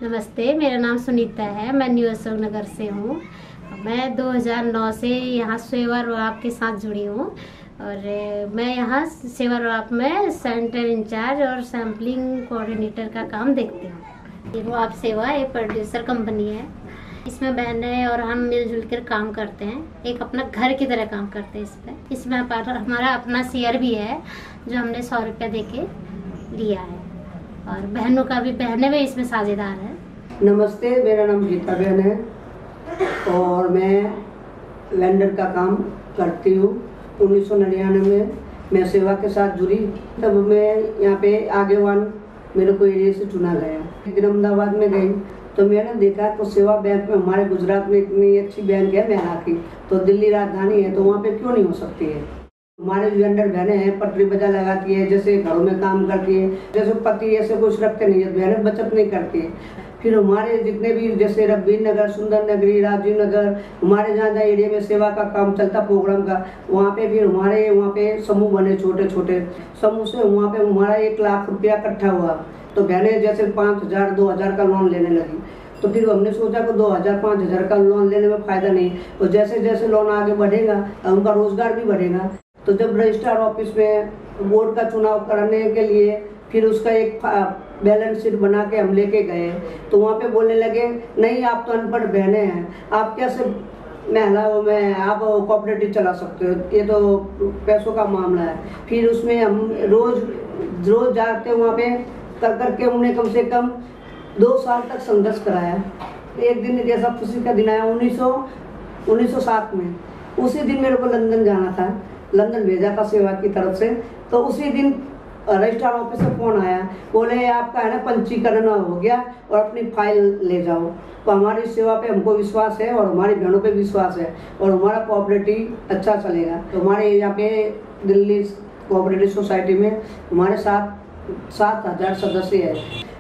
नमस्ते, मेरा नाम सुनीता है। मैं न्यू अशोक नगर से हूँ। मैं 2009 से यहाँ सेवा रोआप के साथ जुड़ी हूँ और मैं यहाँ सेवा रोआप में सेंटर इंचार्ज और सैम्पलिंग कोऑर्डिनेटर का काम देखती हूँ। ये रोआप सेवा एक प्रोड्यूसर कंपनी है। इसमें बहनें और हम मिलजुल कर काम करते हैं, एक अपना घर की तरह काम करते हैं। इसमें हमारा अपना शेयर भी है जो हमने 100 रुपया दे के लिया है और बहनों का भी, बहनें भी इसमें साझेदार है। नमस्ते, मेरा नाम गीता बहन है और मैं वेंडर का काम करती हूँ। 1999 में मैं सेवा के साथ जुड़ी, तब मैं यहाँ पे आगेवान मेरे को एरिया से चुना गया। एक दिन अहमदाबाद में गई तो मैंने देखा तो सेवा बैंक में, हमारे गुजरात में इतनी अच्छी बैंक है मेहरा की, तो दिल्ली राजधानी है तो वहाँ पे क्यों नहीं हो सकती है। हमारे जो वेंडर बहनें हैं पटरी बाजार लगाती है, जैसे घरों में काम करती है, जैसे पति ऐसे कुछ रखते नहीं है, बहनें बचत नहीं करती है। फिर हमारे जितने भी जैसे रब्बीर नगर, सुंदर नगरी, राजीव नगर, हमारे जहाँ जहाँ एरिया में सेवा का काम चलता प्रोग्राम का, वहाँ पे फिर हमारे वहाँ पे समूह बने, छोटे छोटे समूह से वहाँ पे हमारा 1 लाख रुपया इकट्ठा हुआ। तो बहनें जैसे 5,000 2,000 का लोन लेने लगी, तो फिर हमने सोचा कि 2,000 5,000 का लोन लेने में फ़ायदा नहीं, तो जैसे जैसे लोन आगे बढ़ेगा उनका रोजगार भी बढ़ेगा। तो जब रजिस्ट्रार ऑफिस में बोर्ड का चुनाव कराने के लिए फिर उसका एक बैलेंस शीट बना के हम लेके गए, तो वहाँ पे बोलने लगे नहीं आप तो अनपढ़ बहनें हैं, आप कैसे महिलाओं में आप कोऑपरेटिव चला सकते हो, ये तो पैसों का मामला है। फिर उसमें हम रोज जाते वहाँ पे कर करके उन्हें कम से कम 2 साल तक संघर्ष कराया। एक दिन जैसा खुशी का दिन आया 1907 में, उसी दिन मेरे को लंदन जाना था, लंदन भेजा था सेवा की तरफ से। तो उसी दिन रजिस्ट्रार ऑफिस से फोन आया, बोले आपका है ना पंजीकरण हो गया और अपनी फाइल ले जाओ। तो हमारी सेवा पे हमको विश्वास है और हमारी बहनों पे विश्वास है और हमारा कोऑपरेटिव अच्छा चलेगा। तो हमारे यहाँ पे दिल्ली कोऑपरेटिव सोसाइटी में हमारे 7,000 सदस्य है।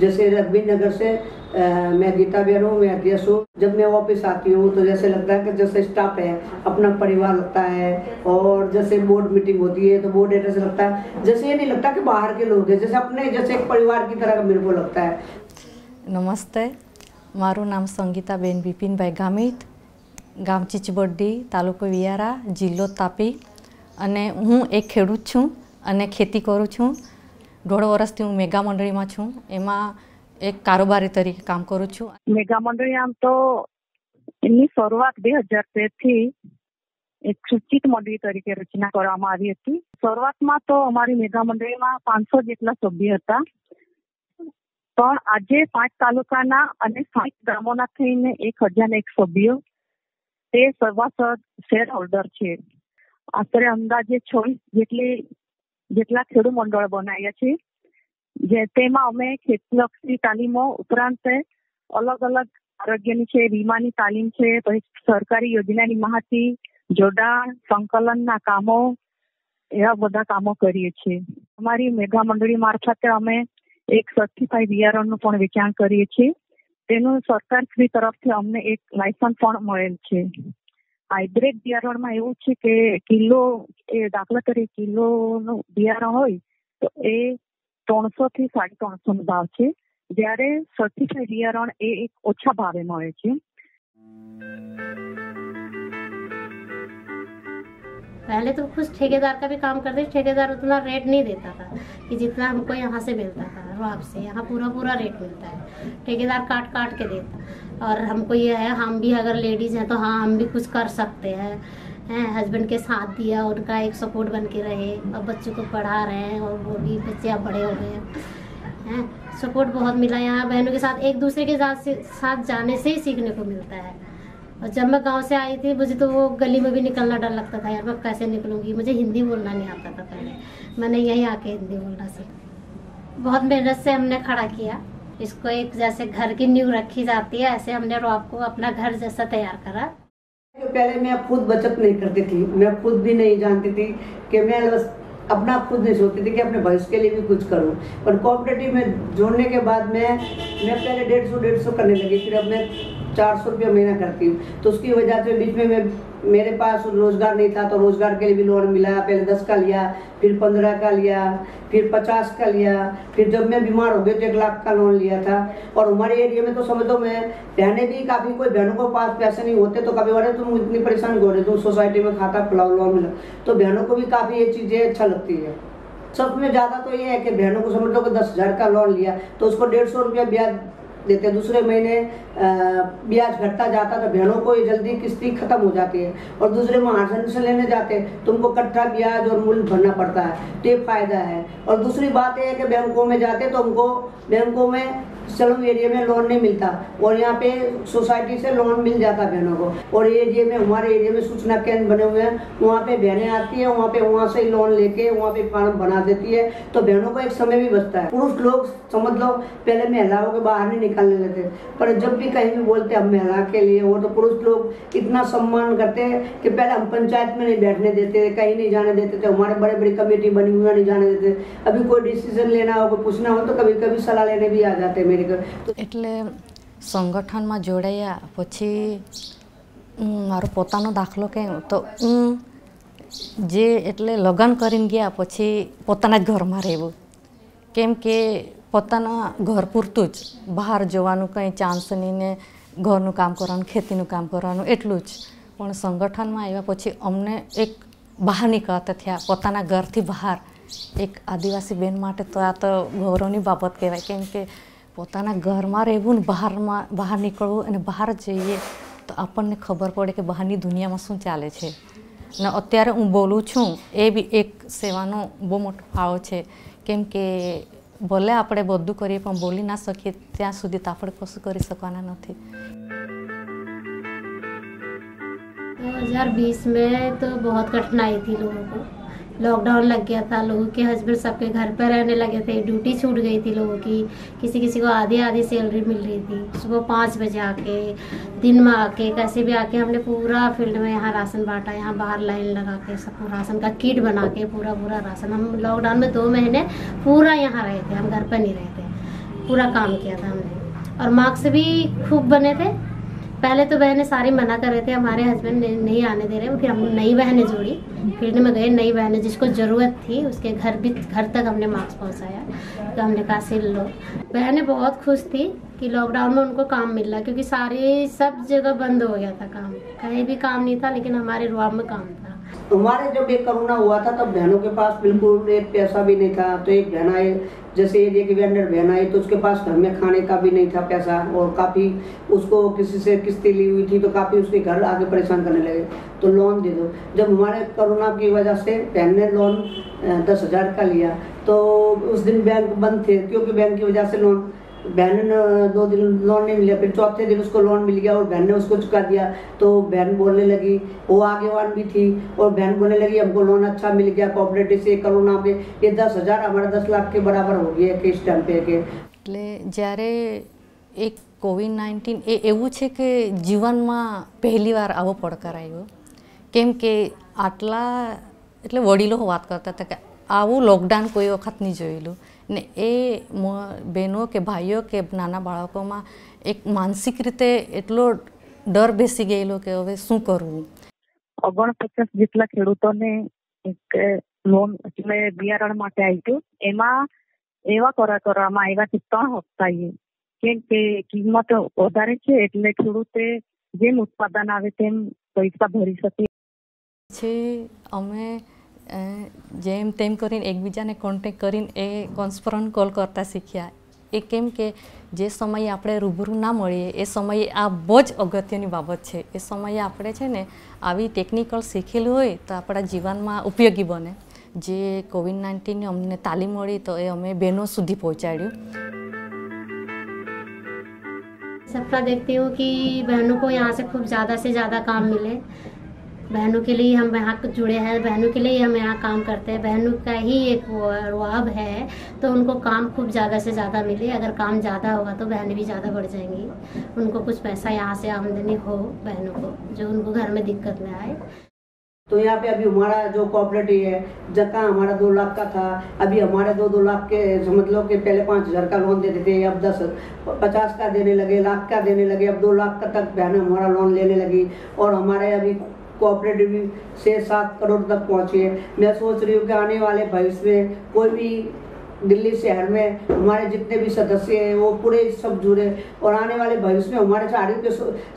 जैसे रब्बीर नगर से मैं गीता बहन हूँ, मैं अध्यक्ष हूँ। जब मैं ऑफिस आती हूँ तो जैसे लगता है कि जैसे स्टाफ है, अपना परिवार लगता है। और जैसे बोर्ड मीटिंग होती है तो बोर्ड ऐसे लगता है, जैसे ये नहीं लगता कि बाहर के लोग हैं, जैसे अपने जैसे एक परिवार की तरह का मेरे को लगता है। नमस्ते, मारू नाम संगीताबेन बिपिनभाई गामित, गाम चीचबड्डी, तालुको वियारा, जिल्लो तापी। અને હું એક ખેડૂત છું અને ખેતી કરું છું। 1.5 વર્ષથી હું મેગા મંડળીમાં છું, એમાં એક કારોબારી તરીકે કામ કરું છું। મેગા મંડળી આમ તો એની શરૂઆત 2013 થી એક સૂચિત મંડળી તરીકે રચના કરવામાં આવી હતી। શરૂઆતમાં તો અમારી મેગા મંડળીમાં 500 જેટલા સભ્ય હતા, પણ આજે 5 તાલુકાના અને 60 ગામોના થઈને 1,001 સભ્યો તે સભાસદ શેર હોલ્ડર છે। આશરે અંદાજે 26 જેટલા ખેડૂત મંડળ બનાવ્યા છે, જે તેમાં અમે ખેતીલક્ષી તાલીમો ઉપરાંત અલગ અલગ આરોગ્યની છે, વીમાની તાલીમ છે, પછી સરકારી યોજનાની માહિતી, જોડાણ, સંકલનના કામો, એવા બધા કામો કરીએ છીએ। અમારી મેગા મંડળી મારફતે અમે એક સર્ટિફાઈડ બિયારણનું પણ વેચાણ કરીએ છીએ। તેનું સરકારશ્રી તરફથી અમને એક લાયસન્સ પણ મળેલ છે। હાઇબ્રિડ બિયારણમાં એવું છે કે કિલો, એ દાખલા તરીકે કિલોનું બિયારણ હોય તો એ 300 થી 350 નો ભાવ છે, જ્યારે સર્ટિફાઈડ બિયારણ એ એક ઓછા ભાવે મળે છે। पहले तो कुछ ठेकेदार का भी काम करते, ठेकेदार उतना रेट नहीं देता था कि जितना हमको यहाँ से मिलता था। रोआप से यहाँ पूरा रेट मिलता है, ठेकेदार काट के देता। और हमको ये है, हम भी अगर लेडीज़ हैं तो हाँ हम भी कुछ कर सकते हैं। हस्बैंड के साथ दिया, उनका एक सपोर्ट बन के रहे और बच्चों को पढ़ा रहे हैं और वो भी बच्चे अब बड़े हो गए हैं। सपोर्ट बहुत मिला यहाँ बहनों के साथ, एक दूसरे के साथ जाने से ही सीखने को मिलता है। और जब मैं गांव से आई थी, मुझे तो वो गली में भी निकलना डर लगता था, यार मैं कैसे निकलूंगी, मुझे हिंदी बोलना नहीं आता था पहले। मैंने यहीं आके हिंदी बोलना सीखा। बहुत मेहनत से हमने खड़ा किया इसको, एक जैसे घर की नींव रखी जाती है ऐसे हमने रोआप को अपना घर जैसा तैयार करा। पहले मैं खुद बचत नहीं करती थी, मैं खुद भी नहीं जानती थी कि मैं बस अपना खुद नहीं सोचती थी कि अपने भविष्य के लिए भी कुछ करूं। पर कोऑपरेटिव में जोड़ने के बाद मैं पहले 150 करने लगी, फिर अब मैं 400 रुपया महीना करती हूँ। तो उसकी वजह से बीच में मेरे पास रोजगार नहीं था, तो रोजगार के लिए भी लोन मिला। पहले 10 का लिया, फिर 15 का लिया, फिर 50 का लिया, फिर जब मैं बीमार हो गई तो 1 लाख का लोन लिया था। और हमारे एरिया में तो समझ लो, मैं बहनें भी काफ़ी, कोई बहनों को पास पैसे नहीं होते तो कभी बोले तुम इतनी परेशान हो रहे, तुम सोसाइटी में खाता खुलाओ, लोन मिला। तो बहनों को भी काफ़ी ये चीज़ें अच्छा लगती है। सब में ज़्यादा तो ये है कि बहनों को समझ लो कि 10,000 का लोन लिया तो उसको 150 रुपया ब्याज देते, दूसरे महीने ब्याज घटता जाता, तो बहनों को ये जल्दी किस्ती खत्म हो जाती है। और दूसरे महाजन से लेने जाते तुमको कट्ठा ब्याज और मूल्य भरना पड़ता है, तो ये फायदा है। और दूसरी बात ये है कि बैंकों में जाते तो हमको बैंकों में स्लम एरिया में लोन नहीं मिलता, और यहाँ पे सोसाइटी से लोन मिल जाता बहनों को। और एरिया में, हमारे एरिया में सूचना केंद्र बने हुए हैं, वहाँ पे बहनें आती है, वहाँ से लोन लेके वहाँ पे फॉर्म बना देती है, तो बहनों को एक समय भी बचता है। पुरुष लोग समझ लो पहले महिलाओं के बाहर नहीं निकालने लेते, पर जब भी कहीं भी बोलते हम महिला के लिए, वो तो पुरुष लोग इतना सम्मान करते हैं कि पहले हम पंचायत में नहीं बैठने देते, कहीं नहीं जाने देते थे, हमारे बड़े बड़ी कमेटी बनी हुई नहीं जाने देते। अभी कोई डिसीजन लेना हो, कोई पूछना हो तो कभी कभी सलाह लेने भी आ जाते मेरे घर। એટલે સંગઠનમાં જોડાયા પછી મારો પોતાનો દાખલો કહું તો હું જે એટલે લગ્ન કરીને ગયા પછી પોતાના જ ઘરમાં રહેવું, કેમ કે પોતાના ઘર પૂરતું જ, બહાર જવાનું કંઈ ચાન્સ નહીં ને ઘરનું કામ કરવાનું, ખેતીનું કામ કરવાનું એટલું જ. પણ સંગઠનમાં આવ્યા પછી અમને એક બહાર નીકળતા થયા, પોતાના ઘરથી બહાર. એક આદિવાસી બેન માટે તો આ તો ગૌરવની બાબત કહેવાય, કેમ કે પોતાના ઘરમાં રહેવું ને બહાર નીકળવું અને બહાર જઈએ તો આપણને ખબર પડે કે બહારની દુનિયામાં શું ચાલે છે. ને અત્યારે હું બોલું છું એ બી એક સેવાનો બહુ મોટો ફાળો છે, કેમ કે ભલે આપણે બધું કરીએ પણ બોલી ના શકીએ ત્યાં સુધી તો આપણે કશું કરી શકવાના નથી. 2020 में तो बहुत कठिनाई थी लोगों को, लॉकडाउन लग गया था, लोगों के हस्बैंड सबके घर पर रहने लगे थे, ड्यूटी छूट गई थी लोगों की, किसी को आधी सैलरी मिल रही थी। सुबह 5 बजे आके, दिन में आके, कैसे भी आके हमने पूरा फील्ड में यहाँ राशन बांटा, यहाँ बाहर लाइन लगा के सबको राशन का किट बना के पूरा राशन, हम लॉकडाउन में 2 महीने पूरा यहाँ रहे थे, हम घर पर नहीं रहे थे, पूरा काम किया था हमने। और मार्क्स भी खूब बने थे। पहले तो बहनें सारी मना कर रहे थे, हमारे हस्बैंड नहीं आने दे रहे, फिर हम नई बहनें जोड़ी, फील्ड में गए, नई बहनें जिसको ज़रूरत थी उसके घर तक हमने मार्क्स पहुंचाया। तो हमने कहा सिल लो। बहनें बहुत खुश थी कि लॉकडाउन में उनको काम मिल रहा, क्योंकि सब जगह बंद हो गया था काम, कहीं भी काम नहीं था, लेकिन हमारे रुआब में काम था। हमारे जब एक कोरोना हुआ था तब बहनों के पास बिल्कुल एक पैसा भी नहीं था। तो एक बहन आई, जैसे एरिया की वेंडर बहन आई, तो उसके पास घर में खाने का भी नहीं था पैसा, और काफ़ी उसको किसी से किस्ती ली हुई थी, तो काफ़ी उसके घर आके परेशान करने लगे, तो लोन दे दो। जब हमारे कोरोना की वजह से बहन ने लोन 10,000 का लिया, तो उस दिन बैंक बंद थे, क्योंकि बैंक की वजह से लोन, बहन ने 2 दिन लोन नहीं मिला, फिर चौथे दिन उसको लोन मिल गया और बहन ने उसको चुका दिया। तो बहन बोलने लगी, वो आगेवान भी थी, और बहन बोलने लगी हमको लोन अच्छा मिल गया कोऑपरेटिव से, कोरोना में ये 10,000 हमारे 10 लाख के बराबर हो गया कि इस टाइम पे के। એટલે જ્યારે એક COVID-19 એ એવું છે કે જીવનમાં પહેલી વાર આવો પડકાર આવ્યો, કેમ કે આટલા એટલે વડીલો વાત કરતા હતા કે આવું લોકડાઉન કોઈ વખત નહીં જોયેલું ને એ બહેનો કે ભાઈઓ કે નાના બાળકોમાં એક માનસિક રીતે એટલો ડર બેસી ગયેલો કે હવે શું કરવું. 49 જેટલા ખેડૂતોને એક લોન એટલે બિયારણ માટે આપ્યું, એમાં એવા કરવામાં આવ્યા કે 3 હપ્તાએ, કેમ કે કિંમત વધારે છે એટલે ખેડૂતે જેમ ઉત્પાદન આવે તેમ પૈસા ભરી શકે. પછી અમે જેમ તેમ કરીને એકબીજાને કોન્ટેક્ટ કરીને એ કોન્ફરન્સ કોલ કરતા શીખ્યા. એ કેમ કે જે સમયે આપણે રૂબરૂ ના મળીએ એ સમયે આ બહુ જ અગત્યની બાબત છે. એ સમયે આપણે છે ને આવી ટેકનિકલ શીખેલું હોય તો આપણા જીવનમાં ઉપયોગી બને. જે COVID-19ની અમને તાલીમ મળી તો એ અમે બહેનો સુધી પહોંચાડ્યું. सपना देखती हूँ कि बहनों को यहाँ से खूब ज़्यादा से ज़्यादा काम मिले। बहनों के लिए हम यहाँ जुड़े हैं, बहनों के लिए हम यहाँ काम करते हैं, बहनों का ही एक रुआब है, तो उनको काम खूब ज़्यादा से ज़्यादा मिले। अगर काम ज़्यादा होगा तो बहनें भी ज़्यादा बढ़ जाएंगी, उनको कुछ पैसा यहाँ से आमदनी हो बहनों को, जो उनको घर में दिक्कत में आए। तो यहाँ पे अभी हमारा जो कोऑपरेटिव है, जहाँ हमारा 2 लाख का था, अभी हमारे 2 लाख के समझ लो कि पहले 5,000 का लोन देते थे, अब 50 का देने लगे, लाख का देने लगे, अब 2 लाख का तक बहन हमारा लोन लेने लगी। और हमारे अभी कोऑपरेटिव 6-7 करोड़ तक पहुँची है। मैं सोच रही हूँ कि आने वाले भविष्य में कोई भी दिल्ली शहर में हमारे जितने भी सदस्य हैं वो पूरे सब जुड़े, और आने वाले भविष्य में हमारे साड़ी के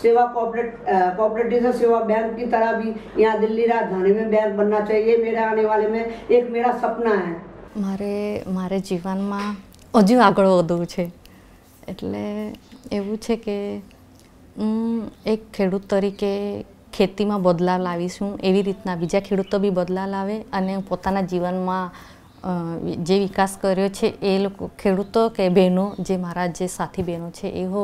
सेवा कोऑपरेटिव सेवा बैंक की तरह भी यहाँ दिल्ली राजधानी में बैंक बनना चाहिए। मेरे आने वाले में एक मेरा सपना है। મારે જીવનમાં હજુ આગળ વધવું છે, એટલે એવું છે કે એક ખેડૂત તરીકે ખેતીમાં બદલાવ લાવીશું, એવી રીતના બીજા ખેડૂતો બી બદલાવ લાવે અને પોતાના જીવનમાં જે વિકાસ કર્યો છે એ લોકો ખેડૂતો કે બહેનો, જે મારા જે સાથી બહેનો છે એઓ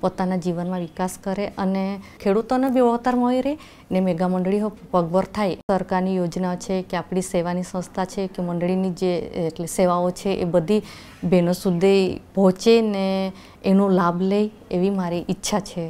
પોતાના જીવનમાં વિકાસ કરે અને ખેડૂતોને બી વળતર મળી રહે ને મેગા મંડળીઓ પગભર થાય। સરકારની યોજના છે કે આપણી સેવાની સંસ્થા છે કે મંડળીની જે એટલે સેવાઓ છે એ બધી બહેનો સુધી પહોંચે ને એનો લાભ લે એવી મારી ઈચ્છા છે।